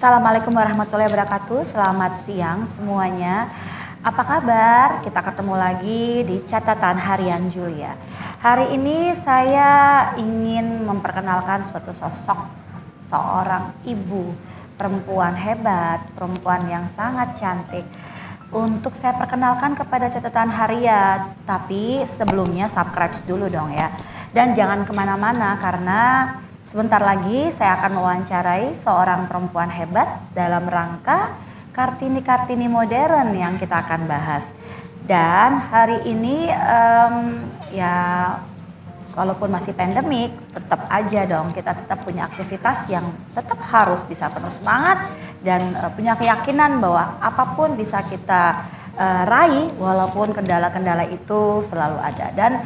Assalamualaikum warahmatullahi wabarakatuh. Selamat siang semuanya. Apa kabar? Kita ketemu lagi di catatan harian Julia. Hari ini saya ingin memperkenalkan suatu sosok seorang ibu, perempuan hebat, perempuan yang sangat cantik. Untuk saya perkenalkan kepada catatan harian, tapi sebelumnya subscribe dulu dong ya. Dan jangan kemana-mana karena sebentar lagi saya akan mewawancarai seorang perempuan hebat dalam rangka Kartini-Kartini modern yang kita akan bahas. Dan hari ini ya walaupun masih pandemik, tetap aja dong kita tetap punya aktivitas yang tetap harus bisa penuh semangat dan punya keyakinan bahwa apapun bisa kita raih walaupun kendala-kendala itu selalu ada. Dan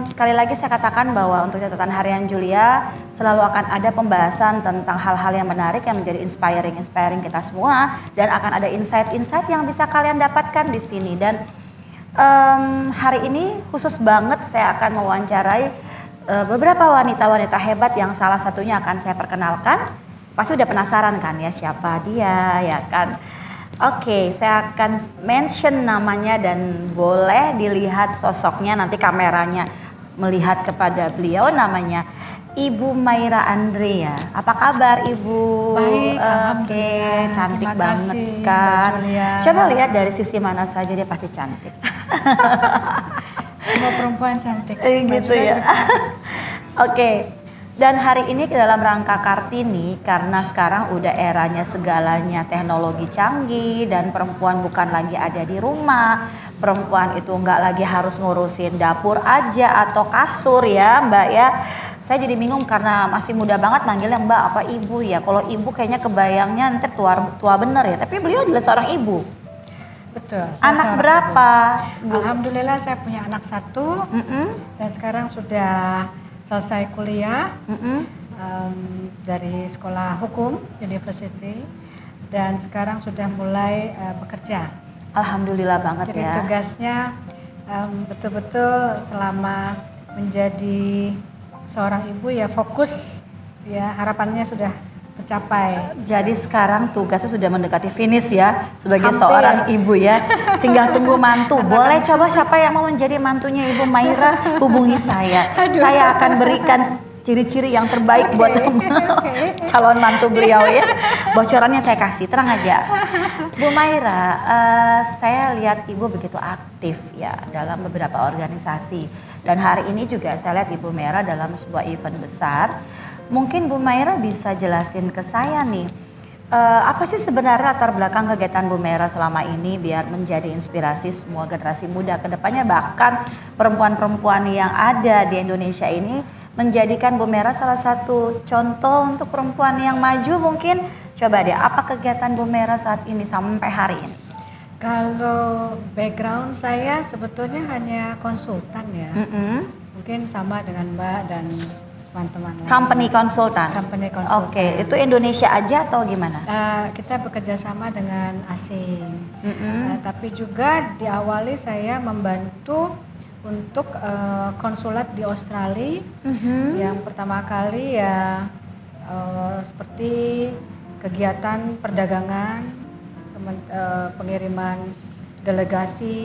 sekali lagi saya katakan bahwa untuk catatan harian Julia selalu akan ada pembahasan tentang hal-hal yang menarik yang menjadi inspiring kita semua, dan akan ada insight-insight yang bisa kalian dapatkan di sini. Dan hari ini khusus banget saya akan mewawancarai beberapa wanita-wanita hebat yang salah satunya akan saya perkenalkan. Pasti udah penasaran kan ya siapa dia ya kan? Oke, saya akan mention namanya dan boleh dilihat sosoknya, nanti kameranya melihat kepada beliau, namanya Ibu Maira Andrea. Apa kabar Ibu? Baik, Oke, cantik banget kan. Coba lihat dari sisi mana saja dia pasti cantik. Semua perempuan cantik. Gitu ya. Oke. Dan hari ini dalam rangka Kartini, karena sekarang udah eranya segalanya teknologi canggih dan perempuan bukan lagi ada di rumah, perempuan itu nggak lagi harus ngurusin dapur aja atau kasur ya Mbak ya. Saya jadi bingung karena masih muda banget manggilnya Mbak apa Ibu ya. Kalau Ibu kayaknya kebayangnya nanti tua bener ya, tapi beliau adalah seorang ibu. Betul. Anak berapa? Ibu. Alhamdulillah saya punya anak satu dan sekarang sudah selesai kuliah dari sekolah hukum university dan sekarang sudah mulai bekerja. Alhamdulillah banget. Jadi ya. tugasnya betul-betul selama menjadi seorang ibu ya fokus ya, harapannya sudah tercapai. Jadi sekarang tugasnya sudah mendekati finish ya sebagai Hampir. seorang ibu ya. Tinggal tunggu mantu. Boleh coba siapa yang mau menjadi mantunya Ibu Maira, hubungi saya. Saya akan berikan ciri-ciri yang terbaik buat calon mantu beliau ya. Bocorannya saya kasih, tenang aja. Bu Maira, saya lihat Ibu begitu aktif ya dalam beberapa organisasi. Dan hari ini juga saya lihat Ibu Maira dalam sebuah event besar. Mungkin Bu Maira bisa jelasin ke saya nih, apa sih sebenarnya latar belakang kegiatan Bu Maira selama ini biar menjadi inspirasi semua generasi muda ke depannya, bahkan perempuan-perempuan yang ada di Indonesia ini menjadikan Bu Maira salah satu contoh untuk perempuan yang maju mungkin. Coba deh, apa kegiatan Bu Maira saat ini sampai hari ini? Kalau background saya sebetulnya hanya konsultan ya, mungkin sama dengan Mbak dan teman-teman lain. Company konsultan. Oke, itu Indonesia aja atau gimana? Kita bekerja sama dengan asing, tapi juga diawali saya membantu untuk konsulat di Australia. Yang pertama kali ya seperti kegiatan perdagangan, pengiriman delegasi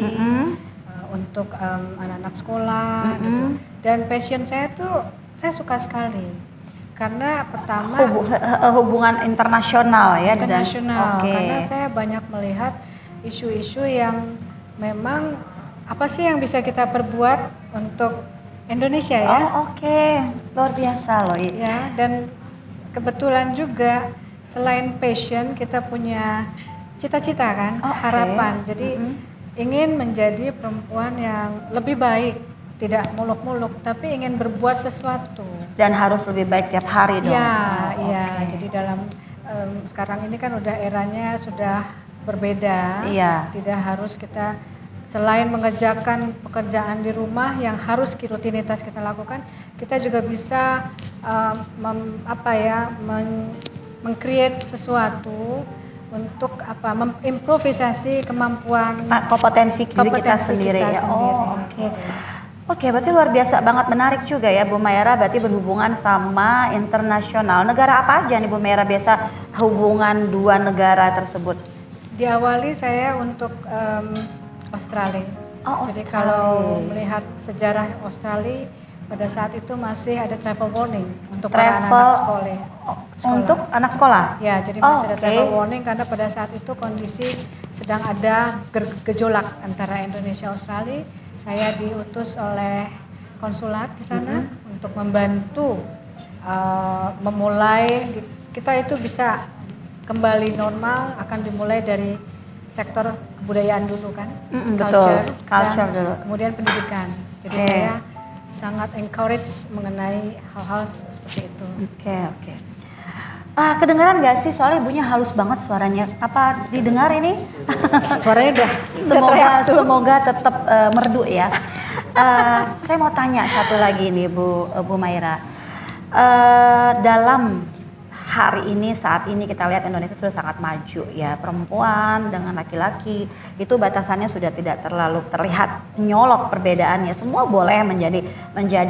untuk anak-anak sekolah gitu. Dan passion saya tuh saya suka sekali karena pertama hubungan internasional ya. Internasional. Karena saya banyak melihat isu-isu yang memang apa sih yang bisa kita perbuat untuk Indonesia ya. Luar biasa loh ya. Dan kebetulan juga selain passion kita punya cita-cita kan, harapan. Jadi ingin menjadi perempuan yang lebih baik. Tidak muluk-muluk, tapi ingin berbuat sesuatu. Dan harus lebih baik tiap hari dong. Iya. Jadi dalam sekarang ini kan udah eranya sudah berbeda. Iya. Tidak harus kita selain mengerjakan pekerjaan di rumah yang harus rutinitas kita lakukan, kita juga bisa meng-create sesuatu untuk mengimprovisasi kemampuan kompetensi diri kita sendiri ya. Oke, berarti luar biasa banget, menarik juga ya Bu Maira, berarti berhubungan sama internasional. Negara apa aja nih Bu Maira biasa hubungan dua negara tersebut? Diawali saya untuk Australia. Oh, Jadi Australia. kalau melihat sejarah Australia, pada saat itu masih ada travel warning untuk Travel anak-anak sekolah. Untuk anak sekolah? Ya, jadi Oh, masih ada oke. travel warning karena pada saat itu kondisi sedang ada gejolak antara Indonesia Australia. Saya diutus oleh konsulat di sana untuk membantu memulai kita itu bisa kembali normal, akan dimulai dari sektor kebudayaan dulu kan, Betul, culture dan dulu. kemudian pendidikan. Jadi Oke. saya sangat encourage mengenai hal-hal seperti itu. Oke. Kedengaran nggak sih? Soalnya ibunya halus banget suaranya. Apa didengar ini? Suaranya udah Semoga tetap merdu ya. Saya mau tanya satu lagi nih Bu Maira. Dalam hari ini, saat ini kita lihat Indonesia sudah sangat maju ya, perempuan dengan laki-laki itu batasannya sudah tidak terlalu terlihat nyolok perbedaannya. Semua boleh menjadi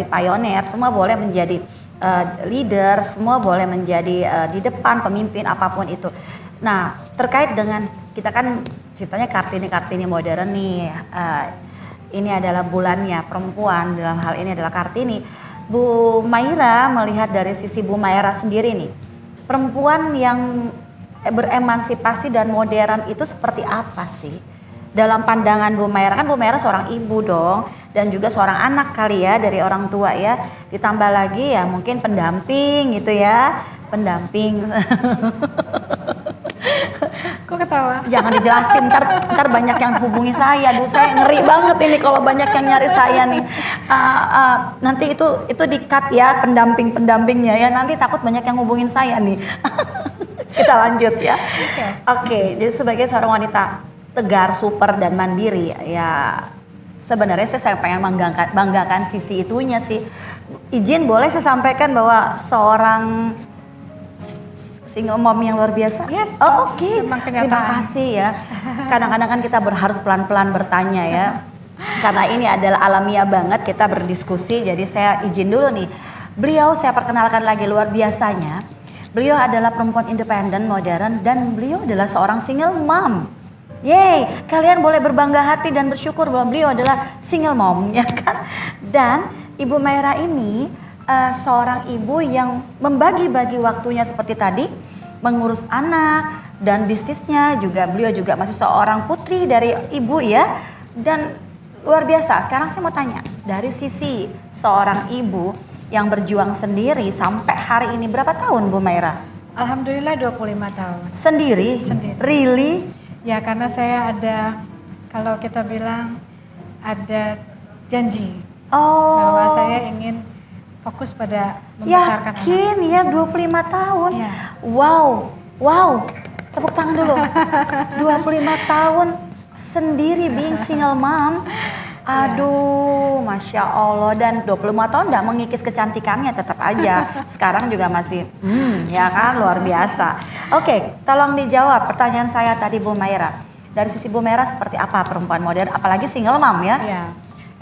pioneer, semua boleh menjadi leader, semua boleh menjadi di depan pemimpin apapun itu. Nah, terkait dengan kita kan ceritanya Kartini modern nih. Ini adalah bulannya perempuan, dalam hal ini adalah Kartini. Bu Maira melihat dari sisi Bu Maira sendiri nih, perempuan yang beremansipasi dan modern itu seperti apa sih? Dalam pandangan Bu Maira, kan Bu Maira seorang ibu dong, dan juga seorang anak kali ya dari orang tua ya. Ditambah lagi ya mungkin pendamping gitu ya, pendamping. Kok ketawa? Jangan dijelasin, ntar banyak yang hubungi saya. Aduh, saya ngeri banget ini kalau banyak yang nyari saya nih. Nanti itu di-cut ya pendampingnya ya. Nanti takut banyak yang hubungin saya nih. Kita lanjut ya. Oke, jadi sebagai seorang wanita tegar, super dan mandiri ya, sebenarnya saya pengen banggakan sisi itunya sih. Izin boleh saya sampaikan bahwa seorang single mom yang luar biasa. Yes. Oh, oke. Memang Terima kenyataan. kasih ya. Kadang-kadang kan kita harus pelan-pelan bertanya ya. Karena ini adalah alamiah banget kita berdiskusi. Jadi saya izin dulu nih. Beliau saya perkenalkan lagi, luar biasanya. Beliau adalah perempuan independen, modern, dan beliau adalah seorang single mom. Yeay, kalian boleh berbangga hati dan bersyukur bahwa beliau adalah single mom, ya kan? Dan Ibu Maira ini seorang ibu yang membagi-bagi waktunya seperti tadi, mengurus anak dan bisnisnya juga. Beliau juga masih seorang putri dari ibu ya, dan luar biasa. Sekarang saya mau tanya, dari sisi seorang ibu yang berjuang sendiri sampai hari ini, berapa tahun Bu Maira? Alhamdulillah 25 tahun. Sendiri? Sendiri. Really? Ya, karena saya ada, kalau kita bilang ada janji bahwa saya ingin fokus pada membesarkan anak. Yakin ya 25 tahun? Ya. Wow, tepuk tangan dulu. 25 tahun sendiri being single mom. Aduh, Masya Allah. Dan 25 tahun gak mengikis kecantikannya, tetap aja. Sekarang juga masih, ya kan, luar biasa. Oke, tolong dijawab pertanyaan saya tadi Bu Maira. Dari sisi Bu Maira seperti apa perempuan modern, apalagi single mom ya? Ya,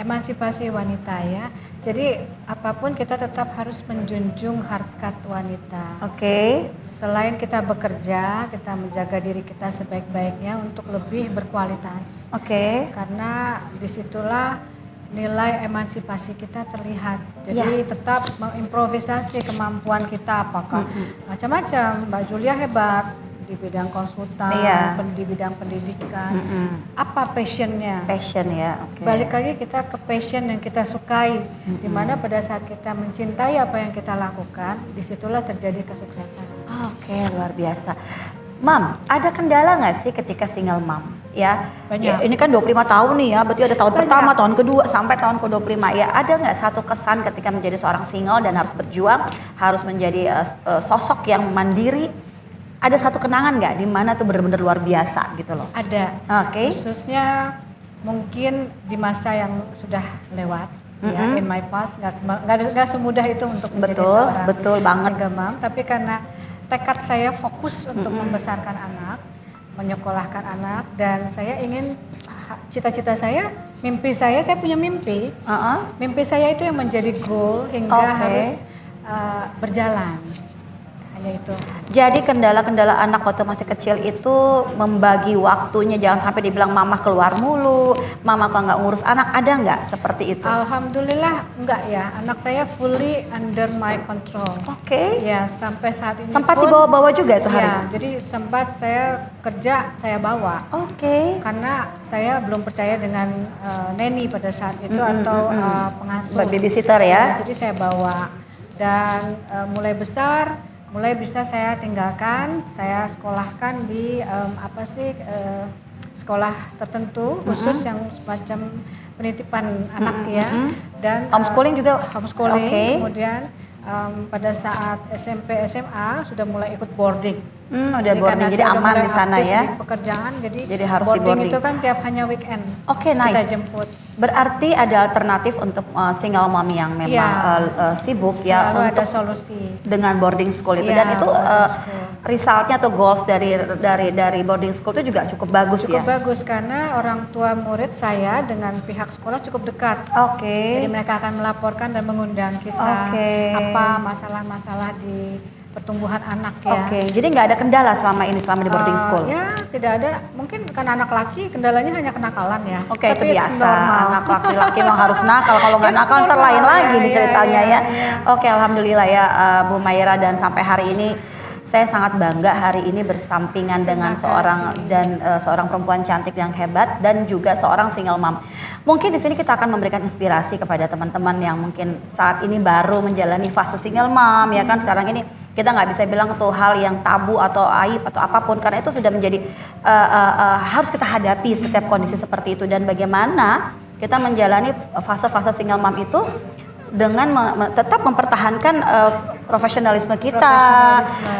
emansipasi wanita ya. Jadi apapun kita tetap harus menjunjung harkat wanita. Oke. Selain kita bekerja, kita menjaga diri kita sebaik-baiknya untuk lebih berkualitas. Oke. Karena disitulah nilai emansipasi kita terlihat. Jadi tetap mengimprovisasi kemampuan kita, apakah macam-macam. Mbak Julia hebat di bidang konsultan, di bidang pendidikan. Apa passionnya? Passion ya. Okay. Balik lagi kita ke passion yang kita sukai. Dimana pada saat kita mencintai apa yang kita lakukan, disitulah terjadi kesuksesan. Oke, luar biasa. Mam, ada kendala nggak sih ketika single mom? Ya, Banyak. Ya, ini kan 25 tahun nih ya, berarti ada tahun pertama, tahun kedua, sampai tahun ke-25. Ya, ada nggak satu kesan ketika menjadi seorang single dan harus berjuang, harus menjadi sosok yang mandiri? Ada satu kenangan nggak di mana tuh benar-benar luar biasa gitu loh? Ada. Oke. Khususnya mungkin di masa yang sudah lewat. Ya, in my past nggak semudah itu untuk menjadi seorang single mom. Tapi karena tekad saya fokus untuk membesarkan anak, menyekolahkan anak, dan saya ingin cita-cita saya, mimpi saya punya mimpi. Mimpi saya itu yang menjadi goal hingga harus berjalan. Hanya itu. Jadi kendala-kendala anak waktu masih kecil itu membagi waktunya, jangan sampai dibilang mama keluar mulu, mama kok nggak ngurus anak, ada nggak seperti itu? Alhamdulillah enggak ya, anak saya fully under my control. Oke. Ya, sampai saat ini sempat pun, dibawa-bawa juga itu hari? Ya, jadi sempat saya kerja, saya bawa. Oke. Karena saya belum percaya dengan nanny pada saat itu atau pengasuh. Babysitter ya? Jadi saya bawa dan mulai besar, mulai bisa saya tinggalkan, saya sekolahkan di sekolah tertentu khusus yang semacam penitipan anak ya, dan homeschooling juga. Homeschooling. Kemudian pada saat SMP SMA sudah mulai ikut boarding. Udah boarding, jadi aman di sana ya. Di pekerjaan, jadi harus di boarding itu kan tiap hanya weekend. Oke, nice. Kita jemput. Berarti ada alternatif untuk single mom yang memang sibuk ya, untuk untuk ada solusi dengan boarding school itu, dan itu resultnya atau goals dari boarding school itu juga cukup bagus ya. Cukup bagus karena orang tua murid saya dengan pihak sekolah cukup dekat. Oke. Jadi mereka akan melaporkan dan mengundang kita apa masalah-masalah di pertumbuhan anak ya. Oke, jadi nggak ada kendala selama di boarding school? Ya, tidak ada. Mungkin karena anak laki kendalanya hanya kenakalan ya. Oke, itu biasa. Anak laki-laki memang harus nakal. Kalau nggak nakal ntar lain lagi nih ceritanya ya. Oke, alhamdulillah ya Bu Maira, dan sampai hari ini saya sangat bangga hari ini bersampingan dengan seorang perempuan cantik yang hebat dan juga seorang single mom. Mungkin di sini kita akan memberikan inspirasi kepada teman-teman yang mungkin saat ini baru menjalani fase single mom ya kan. Sekarang ini kita nggak bisa bilang itu hal yang tabu atau aib atau apapun, karena itu sudah menjadi harus kita hadapi setiap kondisi seperti itu. Dan bagaimana kita menjalani fase-fase single mom itu dengan tetap mempertahankan profesionalisme kita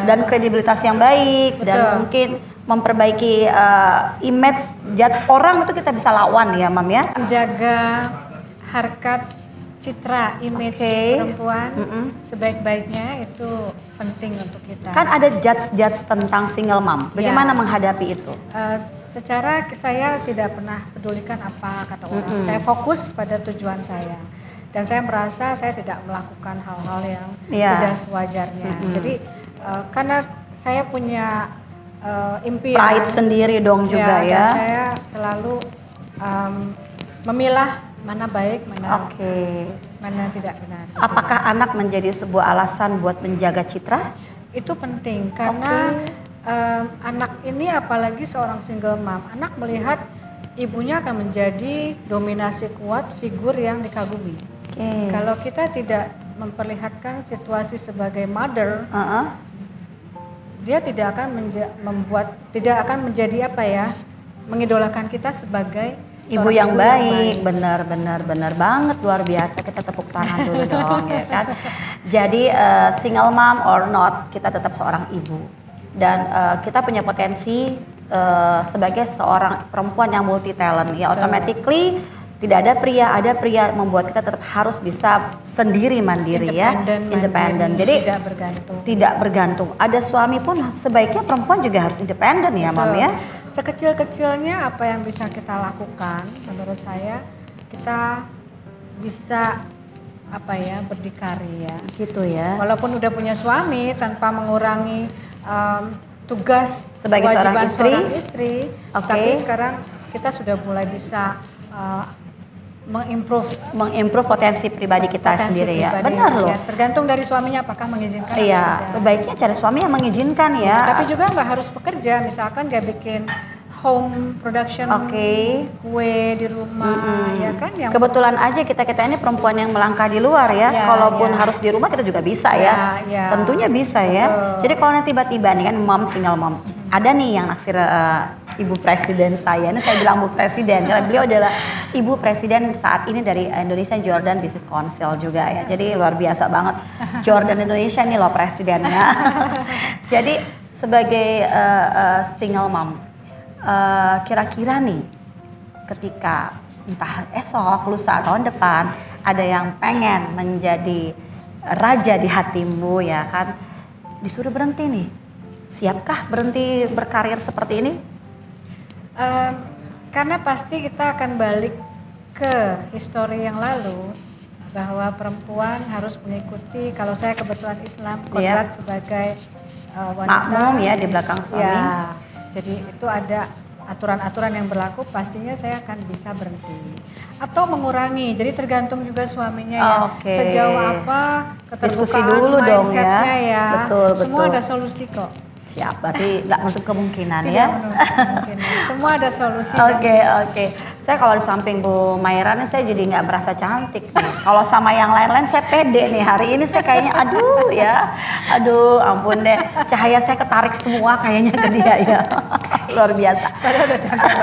dan kredibilitas yang baik. Betul. Dan mungkin memperbaiki image judge orang itu kita bisa lawan ya Mam ya. Menjaga harkat citra image perempuan sebaik-baiknya itu penting untuk kita. Kan ada judge tentang single mom. Bagaimana menghadapi itu? Secara saya tidak pernah pedulikan apa kata orang. Saya fokus pada tujuan saya. Dan saya merasa saya tidak melakukan hal-hal yang tidak sewajarnya. Jadi karena saya punya impian, pride sendiri dong juga ya. Dan saya selalu memilah mana baik, mana tidak benar. Apakah anak menjadi sebuah alasan buat menjaga citra? Itu penting karena anak ini, apalagi seorang single mom, anak melihat ibunya akan menjadi dominasi kuat, figur yang dikagumi. Kalau kita tidak memperlihatkan situasi sebagai mother, dia tidak akan menjadi mengidolakan kita sebagai ibu yang baik. Benar banget, luar biasa. Kita tepuk tangan dulu dong ya kan. Jadi single mom or not, kita tetap seorang ibu dan kita punya potensi sebagai seorang perempuan yang multi talent ya. Automatically tidak ada pria membuat kita tetap harus bisa sendiri mandiri independen. Jadi tidak bergantung. Ada suami pun sebaiknya perempuan juga harus independen ya Mam ya. Sekecil-kecilnya apa yang bisa kita lakukan, menurut saya kita bisa berdikari ya. Gitu ya. Walaupun udah punya suami, tanpa mengurangi tugas sebagai seorang istri. Tapi sekarang kita sudah mulai bisa mengimprove potensi pribadi kita sendiri ya. Benar loh. Tergantung dari suaminya apakah mengizinkan atau tidak. Baiknya cari suami yang mengizinkan ya. Tapi juga nggak harus bekerja. Misalkan dia bikin home production kue di rumah ya kan. Kebetulan aja kita ini perempuan yang melangkah di luar ya. Kalaupun harus di rumah kita juga bisa ya. Tentunya bisa ya. Jadi kalau nanti tiba-tiba nih kan mom, single mom, ada nih yang naksir Ibu Presiden saya. Ini saya bilang Bu Presiden karena beliau adalah Ibu Presiden saat ini dari Indonesian Jordan Business Council juga ya. Jadi luar biasa banget. Jordan Indonesia ini loh presidennya. Jadi sebagai single mom, kira-kira nih ketika entah esok, lusa, tahun depan ada yang pengen menjadi raja di hatimu ya kan, disuruh berhenti nih, siapkah berhenti berkarir seperti ini? Karena pasti kita akan balik ke histori yang lalu bahwa perempuan harus mengikuti, kalau saya kebetulan Islam, kodrat sebagai wanita. Makmum ya di belakang suami. Ya, jadi itu ada aturan-aturan yang berlaku, pastinya saya akan bisa berhenti atau mengurangi. Jadi tergantung juga suaminya ya, sejauh apa keterbukaan diskusi dulu dong ya. Betul, semua betul. ada solusi kok. Siap, berarti nggak menutup kemungkinan Tidak ya. menutup kemungkinan. Semua ada solusi. Oke. Saya kalau di samping Bu Maira nih saya jadi nggak merasa cantik nih. Kalau sama yang lain-lain saya pede nih. Hari ini saya kayaknya aduh ampun deh. Cahaya saya ketarik semua kayaknya ke dia ya. Luar biasa.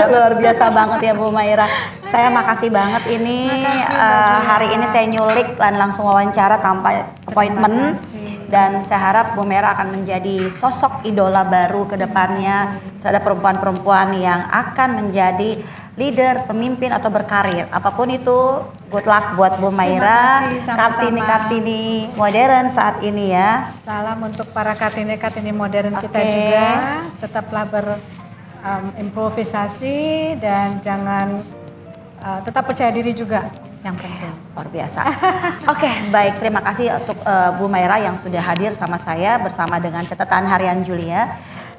Luar biasa banget ya Bu Maira. Saya makasih banget ini hari ini saya nyulik dan langsung wawancara tanpa appointment. Dan saya harap Bu Maira akan menjadi sosok idola baru ke depannya terhadap perempuan-perempuan yang akan menjadi leader, pemimpin atau berkarir. Apapun itu, good luck buat Bu Maira, Kartini modern saat ini ya. Salam untuk para Kartini modern kita juga. Tetaplah berimprovisasi dan jangan tetap percaya diri juga. Yang penting. Luar biasa. Oke, baik. Terima kasih untuk Bu Maira yang sudah hadir sama saya bersama dengan Catatan Harian Julia.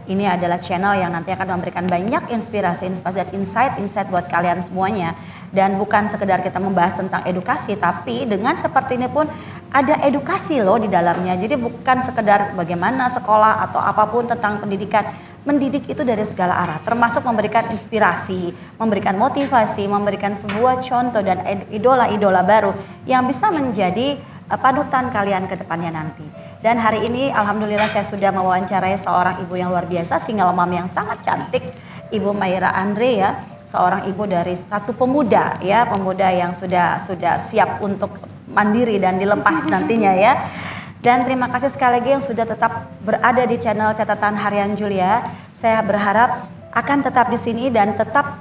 Ini adalah channel yang nanti akan memberikan banyak inspirasi dan insight buat kalian semuanya. Dan bukan sekedar kita membahas tentang edukasi, tapi dengan seperti ini pun ada edukasi loh di dalamnya. Jadi bukan sekedar bagaimana sekolah atau apapun tentang pendidikan. Mendidik itu dari segala arah, termasuk memberikan inspirasi, memberikan motivasi, memberikan sebuah contoh dan idola-idola baru yang bisa menjadi panutan kalian ke depannya nanti. Dan hari ini alhamdulillah saya sudah mewawancarai seorang ibu yang luar biasa, single mom yang sangat cantik, Ibu Maira Andre ya, seorang ibu dari satu pemuda ya, pemuda yang sudah siap untuk mandiri dan dilepas nantinya ya. Dan terima kasih sekali lagi yang sudah tetap berada di channel Catatan Harian Julia. Saya berharap akan tetap di sini dan tetap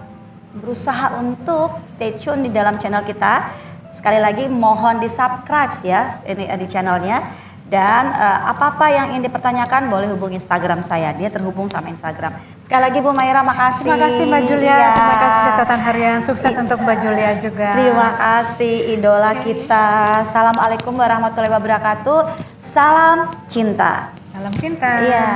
berusaha untuk stay tune di dalam channel kita. Sekali lagi mohon di-subscribe ya ini di channelnya. Dan apa-apa yang ingin dipertanyakan boleh hubungi Instagram saya. Dia terhubung sama Instagram. Sekali lagi Bu Maira, makasih. Terima kasih Mbak Julia. Ya. Terima kasih Catatan Harian. Sukses untuk Mbak Julia juga. Terima kasih idola kita. Assalamualaikum warahmatullahi wabarakatuh. Salam cinta. Salam cinta. Iya.